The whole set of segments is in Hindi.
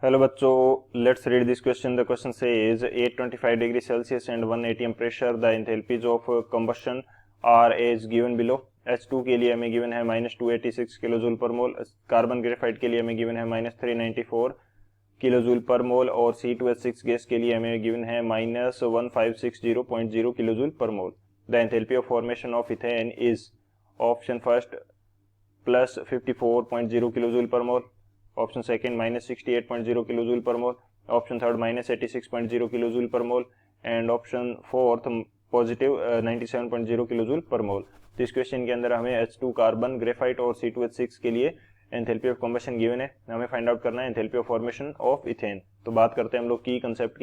हेलो बच्चों, let's read this question. The question says 825 degree Celsius and 1 atm pressure the enthalpies of combustion are as given below. H2 के लिए हमें गिवन है -286 किलो जूल पर मोल. कार्बन ग्रेफाइट के लिए हमें गिवन है -394 किलो जूल पर मोल और C2H6 गैस के लिए हमें गिवन है -1560.0 kilo joule per mole. The enthalpy of formation of ethane is option first +54.0 kilo joule per mole, option second -68.0 kilo joule per mole, option third -86.0 kilo joule per mole and option fourth positive 97.0 kilo joule per mole. तो इस क्वेश्चन के अंदर हमें H2 कार्बन ग्रेफाइट और C2H6 के लिए एंथैल्पी ऑफ कंबशन गिवन है. हमें फाइंड आउट करना है enthalpy of formation of ethane. तो बात करते हैं हम लोग की कंसेप्ट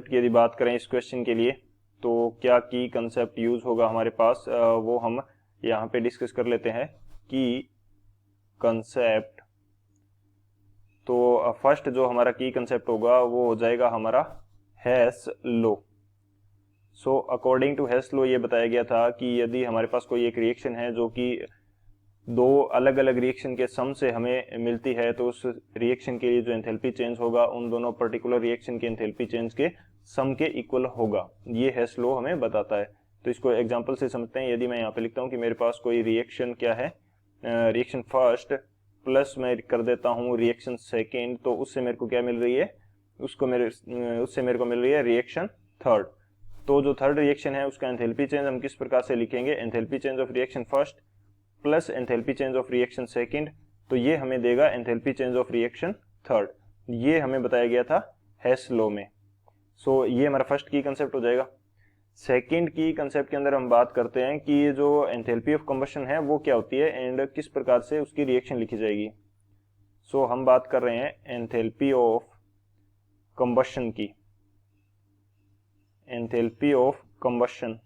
की यदि बात करें इस क्वेश्चन के लिए तो क्या की कंसेप्ट यूज होगा हमारे पास, वो हम यहाँ पे डिस्कस कर लेते हैं. की कंसेप्ट, तो फर्स्ट जो हमारा की कंसेप्ट होगा वो हो जाएगा हमारा हेस लो. सो अकॉर्डिंग टू हेस लो ये बताया गया था कि यदि हमारे पास कोई एक रिएक्शन है जो कि दो अलग अलग रिएक्शन के सम से हमें मिलती है, तो उस रिएक्शन के लिए जो एंथैल्पी चेंज होगा उन दोनों पर्टिकुलर रिएक्शन के एंथैल्पी चेंज के सम के इक्वल होगा. ये हेस लो हमें बताता है. तो इसको एग्जांपल से समझते हैं. यदि मैं यहाँ पे लिखता हूँ कि मेरे पास कोई रिएक्शन क्या है, रिएक्शन फर्स्ट प्लस मैं कर देता हूँ रिएक्शन सेकेंड, तो उससे मेरे को क्या मिल रही है, उससे मेरे को मिल रही है रिएक्शन थर्ड. तो जो थर्ड रिएक्शन है उसका एंथैल्पी चेंज हम किस प्रकार से लिखेंगे, enthalpy change of reaction first plus enthalpy change of reaction second, तो ये हमें देगा enthalpy change of reaction third. ये हमें बताया गया था हेस लॉ में. सो ये हमारा फर्स्ट की कंसेप्ट हो जाएगा. सेकेंड की कंसेप्ट के अंदर हम बात करते हैं कि ये जो एंथैल्पी ऑफ कंबशन है वो क्या होती है एंड किस प्रकार से उसकी रिएक्शन लिखी जाएगी. सो हम बात कर रहे हैं एंथैल्पी ऑफ कंबशन की. Enthalpy of combustion.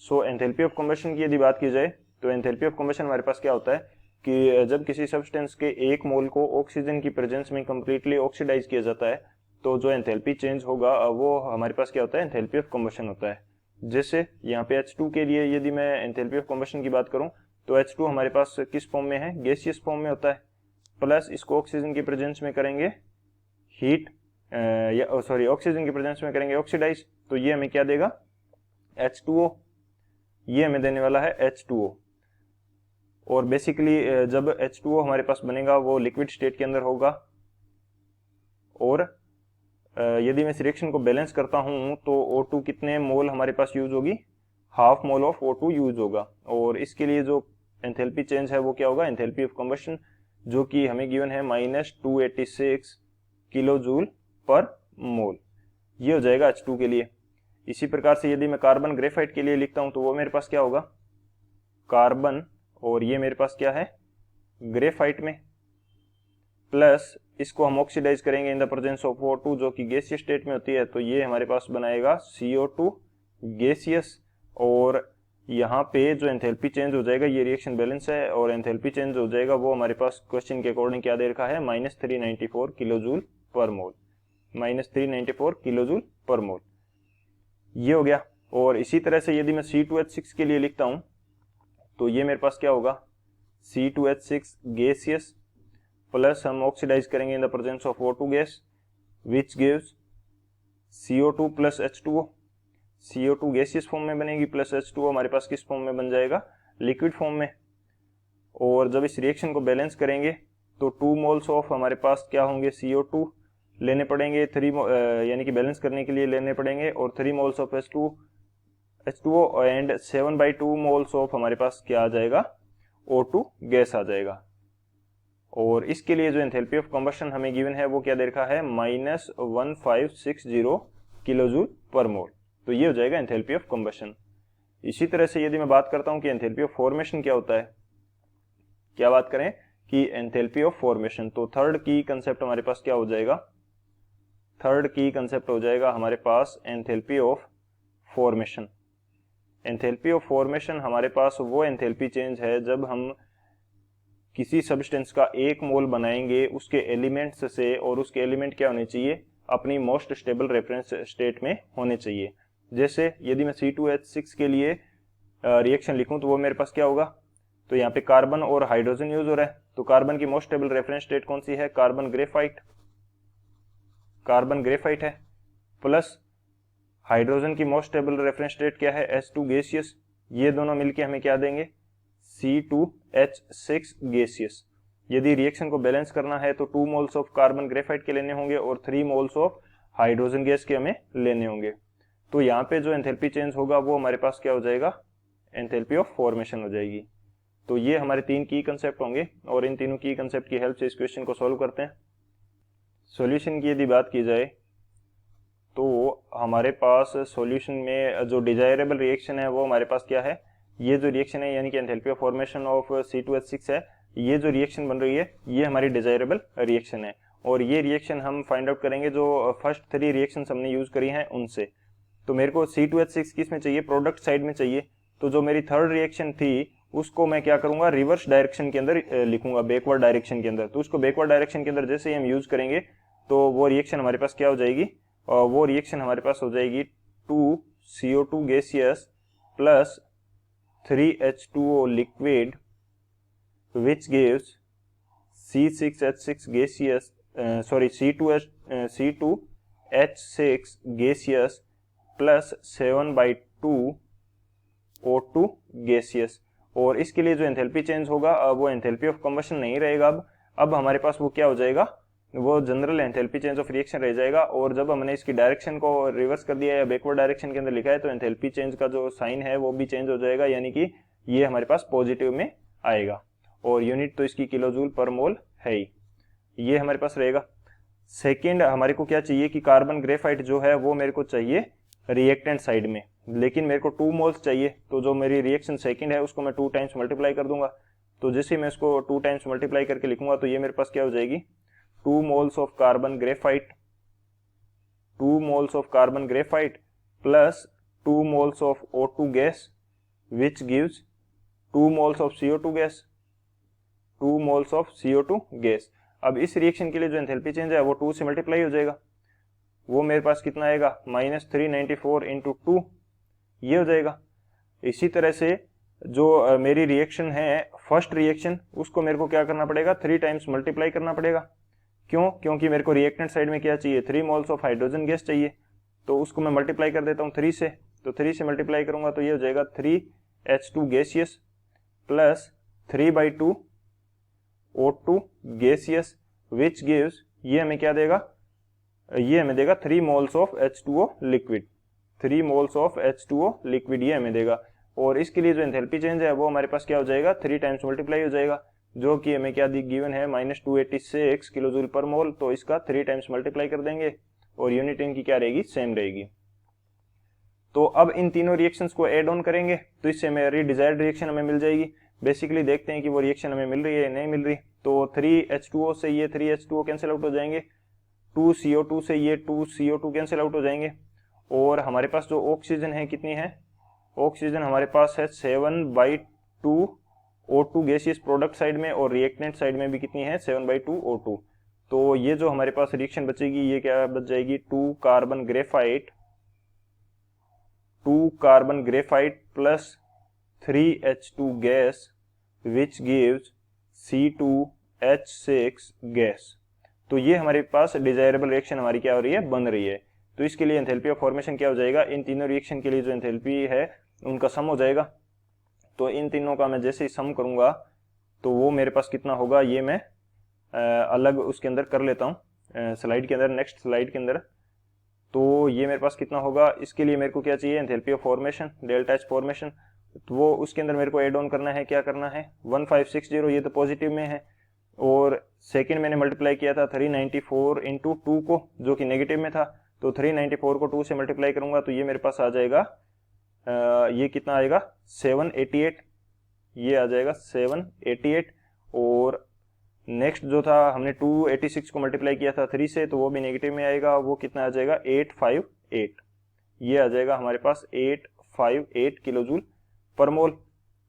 So enthalpy of combustion की यदि बात की जाए तो एंथैल्पी ऑफ कंबशन हमारे पास क्या होता है कि जब किसी सब्सटेंस के एक मोल को ऑक्सीजन की प्रेजेंस में कंप्लीटली ऑक्सीडाइज किया जाता है तो जो एंथैल्पी चेंज होगा वो हमारे पास क्या होता है, एंथैल्पी ऑफ कंबशन होता है. जैसे यहाँ पे H2 के लिए यदि मैं एंथैल्पी ऑफ कंबशन की बात करूँ तो H2 हमारे पास किस फॉर्म में है, गैसियस फॉर्म में होता है. प्लस इसको ऑक्सीजन की प्रेजेंस में करेंगे हीट, या सॉरी ऑक्सीजन की प्रेजेंस में करेंगे ऑक्सीडाइज, तो ये हमें क्या देगा, H2O. ये हमें देने वाला है H2O. और बेसिकली जब H2O हमारे पास बनेगा वो लिक्विड स्टेट के अंदर होगा. और यदि मैं इस रिएक्शन को बैलेंस करता हूं तो O2 कितने मोल हमारे पास यूज होगी, half mole of O2 use होगा. और इसके लिए जो एंथैल्पी चेंज है वो क्या होगा, एंथैल्पी ऑफ कंबशन, जो कि हमें गिवन है -286 किलो जूल पर मोल. ये हो जाएगा H2 के लिए. इसी प्रकार से यदि मैं कार्बन ग्रेफाइट के लिए लिखता हूं तो वो मेरे पास क्या होगा, कार्बन, और ये मेरे पास क्या है, ग्रेफाइट में, प्लस इसको हम ऑक्सीडाइज करेंगे in the presence of O2 जो कि गैसियस स्टेट में होती है, तो ये हमारे पास बनाएगा CO2 गैसियस. और यहाँ पे जो एंथैल्पी चेंज हो जाएगा, ये रिएक्शन बैलेंस है और एंथैल्पी चेंज हो जाएगा वो हमारे पास क्वेश्चन के अकॉर्डिंग क्या दे रखा है, -394 किलो जूल पर मोल. -394 किलो जूल पर मोल. ये हो गया. और इसी तरह से यदि मैं C2H6 के लिए लिखता हूं तो ये मेरे पास क्या होगा, C2H6 गैसियस, प्लस हम ऑक्सीडाइज करेंगे in the presence of O2 gas which gives CO2 plus H2O. CO2 gaseous form में बनेगी प्लस H2O हमारे पास किस फॉर्म में बन जाएगा, लिक्विड फॉर्म में. और जब इस रिएक्शन को बैलेंस करेंगे तो 2 मोल्स ऑफ हमारे पास क्या होंगे, CO2 लेने पड़ेंगे, 3 यानी कि बैलेंस करने के लिए लेने पड़ेंगे, और 3 moles of H2O and 7/2 moles of हमारे पास क्या आ जाएगा, O2 गैस आ जाएगा. और इसके लिए जो एंथैल्पी ऑफ कंबशन हमें गिवन है वो क्या दे रखा है, -1560 किलो जूल पर मोल. तो ये हो जाएगा एंथैल्पी ऑफ कंबशन. इसी तरह से यदि मैं बात करता हूं कि एंथैल्पी ऑफ फॉर्मेशन क्या होता है, क्या बात करें कि एंथैल्पी ऑफ फॉर्मेशन, तो थर्ड की कंसेप्ट हमारे पास क्या हो जाएगा, थर्ड की कंसेप्ट हो जाएगा हमारे पास enthalpy of formation. Enthalpy of formation हमारे पास वो एंथैल्पी चेंज है जब हम किसी सब्सटेंस का एक मोल बनाएंगे उसके एलिमेंट्स से, और उसके एलिमेंट क्या होने चाहिए, अपनी मोस्ट स्टेबल रेफरेंस स्टेट में होने चाहिए. जैसे यदि मैं C2H6 के लिए रिएक्शन लिखूं तो वो मेरे पास क्या होगा, तो यहाँ पे कार्बन और हाइड्रोजन यूज हो रहा है, तो कार्बन की मोस्ट स्टेबल रेफरेंस स्टेट कौन सी है? कार्बन ग्रेफाइट है। प्लस हाइड्रोजन की मोस्ट स्टेबल रेफरेंस स्टेट क्या है? H2 gaseous. ये दोनों मिलके हमें क्या देंगे? C2H6 gaseous. यदि रिएक्शन को बैलेंस करना है तो 2 मोल्स ऑफ कार्बन ग्रेफाइट के लेने होंगे और 3 मोल्स ऑफ हाइड्रोजन गैस के हमें लेने होंगे। तो यहाँ पे जो एंथैल्पी चेंज होगा वो हमारे पास क्या हो जाएगा? एंथैल्पी ऑफ फॉर्मेशन हो जाएगी। तो ये हमारे 3 की कंसेप्ट होंगे और इन तीनों की कंसेप्ट की हेल्प से इस क्वेश्चन को सॉल्व करते हैं। सॉल्यूशन की यदि बात की जाए तो हमारे पास सॉल्यूशन में जो डिजायरेबल रिएक्शन है वो हमारे पास क्या है? ये जो रिएक्शन है यानी कि enthalpy of formation of C2H6 है, ये जो रिएक्शन बन रही है ये हमारी डिजायरेबल रिएक्शन है। और ये रिएक्शन हम फाइंड आउट करेंगे जो फर्स्ट 3 रिएक्शंस हमने यूज करी हैं उनसे। तो मेरे को C2H6 किस में चाहिए? प्रोडक्ट साइड में चाहिए। तो जो मेरी थर्ड रिएक्शन थी उसको मैं क्या करूंगा? रिवर्स डायरेक्शन के अंदर लिखूंगा, बैकवर्ड डायरेक्शन के अंदर। तो उसको बैकवर्ड डायरेक्शन के अंदर जैसे ही हम यूज करेंगे तो वो रिएक्शन हमारे पास क्या हो जाएगी? वो रिएक्शन हमारे पास हो जाएगी 2CO2 gaseous plus 3H2O liquid which gives C2H6 gaseous plus 7/2 O2 gaseous। और इसके लिए जो एंथैल्पी चेंज होगा वो एंथैल्पी ऑफ कंबशन नहीं रहेगा। अब हमारे पास वो क्या हो जाएगा? वो general enthalpy change of reaction रह जाएगा। और जब हमने इसकी डायरेक्शन को रिवर्स कर दिया या बैकवर्ड डायरेक्शन के अंदर लिखा है तो एंथैल्पी चेंज का जो साइन है वो भी चेंज हो जाएगा, यानी कि ये हमारे पास पॉजिटिव में आएगा। और यूनिट तो इसकी किलोजूल पर मोल है ही, ये हमारे पास रहेगा। सेकेंड हमारे को क्या चाहिए कि कार्बन ग्रेफाइट जो है वो मेरे को चाहिए रिएक्टेंट साइड में, लेकिन मेरे को 2 मोल्स चाहिए। तो जो मेरी रिएक्शन सेकेंड है उसको मैं 2 टाइम्स मल्टीप्लाई कर दूंगा। तो जैसे मैं इसको 2 टाइम्स मल्टीप्लाई करके लिखूंगा तो ये मेरे पास क्या हो जाएगी? 2 moles of carbon graphite plus 2 moles of O2 gas which gives 2 moles of CO2 gas. अब इस रिएक्शन के लिए जो एंथैल्पी चेंज है वो 2 से मल्टीप्लाई हो जाएगा। वो मेरे पास कितना आएगा? -394 इंटू 2, ये हो जाएगा। इसी तरह से जो मेरी रिएक्शन है फर्स्ट रिएक्शन, उसको मेरे को क्या करना पड़ेगा? 3 टाइम्स मल्टीप्लाई करना पड़ेगा। क्यों? क्योंकि मेरे को रिएक्टेंट साइड में क्या चाहिए? 3 मोल्स ऑफ हाइड्रोजन गैस चाहिए। तो उसको मैं मल्टीप्लाई कर देता हूँ 3 से। तो 3 से मल्टीप्लाई करूंगा तो ये हो जाएगा 3H2 gaseous plus 3/2 O2 gaseous which gives, ये हमें क्या देगा? ये हमें देगा 3 moles of H2O liquid. 3 moles of H2O liquid ये हमें देगा। और इसके लिए जो एंथैल्पी चेंज है वो हमारे पास क्या हो जाएगा? 3 टाइम्स मल्टीप्लाई हो जाएगा, जो कि हमें क्या गिवन है? -286 किलोजूल पर मोल। तो इसका 3 टाइम्स मल्टीप्लाई कर देंगे और यूनिट इनकी क्या रहेगी? सेम रहेगी। तो अब इन तीनों रिएक्शंस को ऐड ऑन करेंगे तो इससे हमें डिजायर्ड रिएक्शन हमें मिल जाएगी। बेसिकली देखते हैं कि वो रिएक्शन हमें मिल रही है नहीं मिल रही। तो 3H2O से ये 3H2O कैंसिल आउट हो जाएंगे, 2CO2 से ये 2CO2 कैंसिल आउट हो जाएंगे। और हमारे पास जो ऑक्सीजन है कितनी है? ऑक्सीजन हमारे पास है 7/2 O2 गैसियस प्रोडक्ट साइड में, और रिएक्टेंट साइड में भी कितनी है? 7/2 O2। तो ये जो हमारे पास रिएक्शन बचेगी ये क्या बच जाएगी? 2 carbon graphite plus 3H2 gas which gives C2H6 gas. तो ये हमारे पास डिजायरेबल रिएक्शन हमारी क्या हो रही है? बन रही है। तो इसके लिए एंथैल्पी ऑफ फॉर्मेशन क्या हो जाएगा? इन तीनों रिएक्शन के लिए जो एंथैल्पी है उनका सम हो जाएगा। तो इन तीनों का मैं जैसे ही सम करूंगा तो वो मेरे पास कितना होगा? ये मैं अलग उसके अंदर कर लेता हूँ स्लाइड के अंदर, नेक्स्ट स्लाइड के अंदर। तो ये मेरे पास कितना होगा? इसके लिए मेरे को क्या चाहिए? Enthalpy of formation, delta H formation. तो वो उसके अंदर मेरे को एड ऑन करना है, क्या करना है? 1560, ये तो पॉजिटिव में है, और सेकंड मैंने मल्टीप्लाई किया था 394 इंटू 2 को, जो कि नेगेटिव में था। तो 394 को 2 से मल्टीप्लाई करूंगा तो ये मेरे पास आ जाएगा ये कितना आएगा? 788, ये आ जाएगा 788। और नेक्स्ट जो था हमने 286 को मल्टीप्लाई किया था 3 से, तो वो भी नेगेटिव में आएगा। वो कितना आ जाएगा? 858, ये आ जाएगा हमारे पास 858 किलोजूल पर मोल।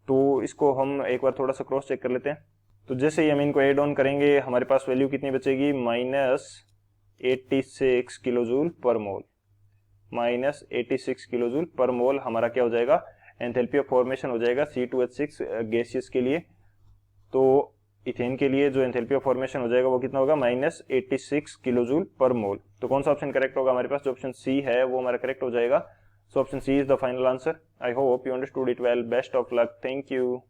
तो इसको हम एक बार थोड़ा सा क्रॉस चेक कर लेते हैं। तो जैसे ही हम इनको एड ऑन करेंगे हमारे पास वैल्यू कितनी बचेगी? -86 किलोजूल पर मोल। -86 किलोजूल पर मोल हमारा क्या हो जाएगा? एंथैल्पी ऑफ फॉर्मेशन हो जाएगा C2H6 गैसियस के लिए। तो इथेन के लिए जो एंथैल्पी ऑफ फॉर्मेशन हो जाएगा वो कितना होगा, -86 किलोजूल पर मोल। तो कौन सा ऑप्शन करेक्ट होगा हमारे पास, जो ऑप्शन सी है वो हमारा करेक्ट हो जाएगा। So option C is the final answer. I hope you understood it well. Best of luck. Thank you.